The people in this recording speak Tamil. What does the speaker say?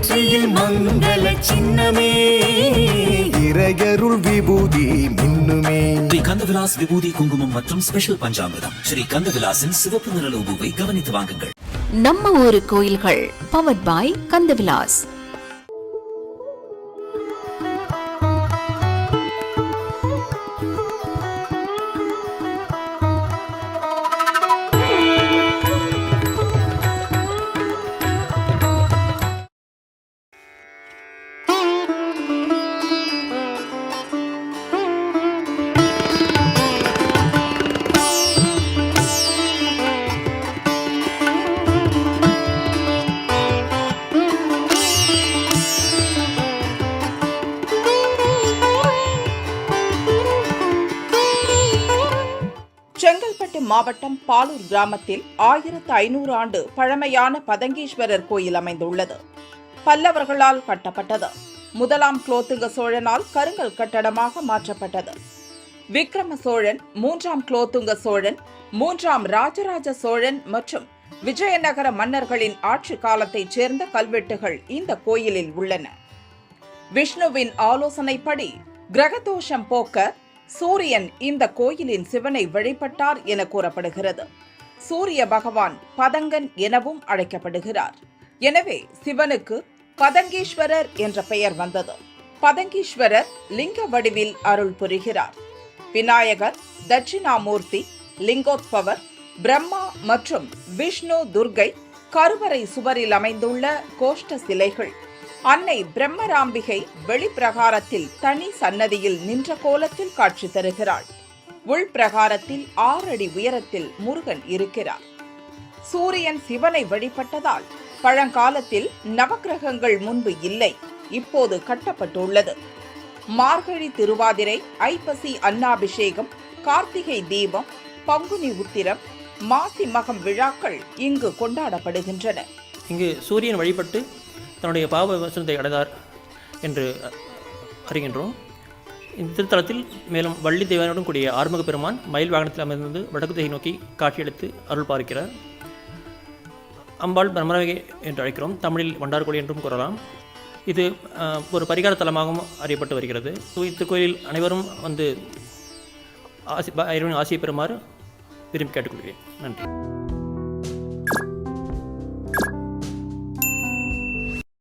நெற்றியில் மங்கள சின்னமே இறையருள் விபூதி மின்னுமே. ஸ்ரீ கந்தவிலாஸ் விபூதி குங்குமம் மற்றும் ஸ்பெஷல் பஞ்சாமிர்தம் ஸ்ரீ கந்தவிலாசின் சிவப்பு நிற லோகோவை கவனித்து வாங்குங்கள். நம்ம ஊரு கோயில்கள் பவர்ட் பாய் கந்தவிலாஸ். செங்கல்பட்டு மாவட்டம் பாலூர் கிராமத்தில் 1500 ஆண்டு பழமையான பதங்கீஸ்வரர் கோயில் அமைந்துள்ளது. பல்லவர்களால் கட்டப்பட்டது. முதலாம் குலோத்துங்க சோழனால் கருங்கல் கட்டடமாக மாற்றப்பட்டது. விக்ரம சோழன், 3ஆம் குலோத்துங்க சோழன், 3ஆம் ராஜராஜ சோழன் மற்றும் விஜயநகர மன்னர்களின் ஆட்சி காலத்தைச் சேர்ந்த கல்வெட்டுகள் இந்த கோயிலில் உள்ளன. விஷ்ணுவின் ஆலோசனைப்படி கிரகதோஷம் போக்க சூரியன் இந்த கோயிலின் சிவனை வழிபட்டார் என கூறப்படுகிறது. சூரிய பகவான் பதங்கன் எனவும் அழைக்கப்படுகிறார். எனவே சிவனுக்கு பதங்கீஸ்வரர் என்ற பெயர் வந்தது. பதங்கீஸ்வரர் லிங்க வடிவில் அருள் புரிகிறார். விநாயகர், தட்சிணாமூர்த்தி, லிங்கோத்பவர், பிரம்மா மற்றும் விஷ்ணு, துர்கை கருவறை சுவரில் அமைந்துள்ள கோஷ்ட சிலைகள். அன்னை பிரம்மராம்பிகை வெளிப்பிரகாரத்தில் தனி சன்னதியில் நின்ற கோலத்தில் காட்சி தருகிறாள். உள்பிரகாரத்தில் 6 அடி உயரத்தில் முருகன் இருக்கிறார். சூரியன் சிவனை வழிபட்டதால் பழங்காலத்தில் நவக்கிரகங்கள் முன்பு இல்லை, இப்போது கட்டப்பட்டுள்ளது. மார்கழி திருவாதிரை, ஐப்பசி அன்னாபிஷேகம், கார்த்திகை தீபம், பங்குனி உத்திரம், மாசி மகம் விழாக்கள் இங்கு கொண்டாடப்படுகின்றன. இங்கு சூரியன் வழிபட்டு தன்னுடைய பாவ விமோசனத்தை அடைந்தார் என்று அறிகின்றோம். இந்த திருத்தலத்தில் மேலும் வள்ளி தேவனுடன் கூடிய ஆறுமுக பெருமான் மயில் வாகனத்தில் அமர்ந்து வடக்கு திசை நோக்கி காட்சியளித்து அருள் பார்க்கிறார். அம்பாள் பிரம்மராம்பிகை என்று அழைக்கிறோம், தமிழில் வண்டார்கோழி என்றும் கூறலாம். இது ஒரு பரிகார தலமாகவும் அறியப்பட்டு வருகிறது. இத்திருக்கோயிலில் அனைவரும் வந்து இறைவனின் ஆசியை பெறுமாறு விரும்பி கேட்டுக்கொள்கிறேன். நன்றி.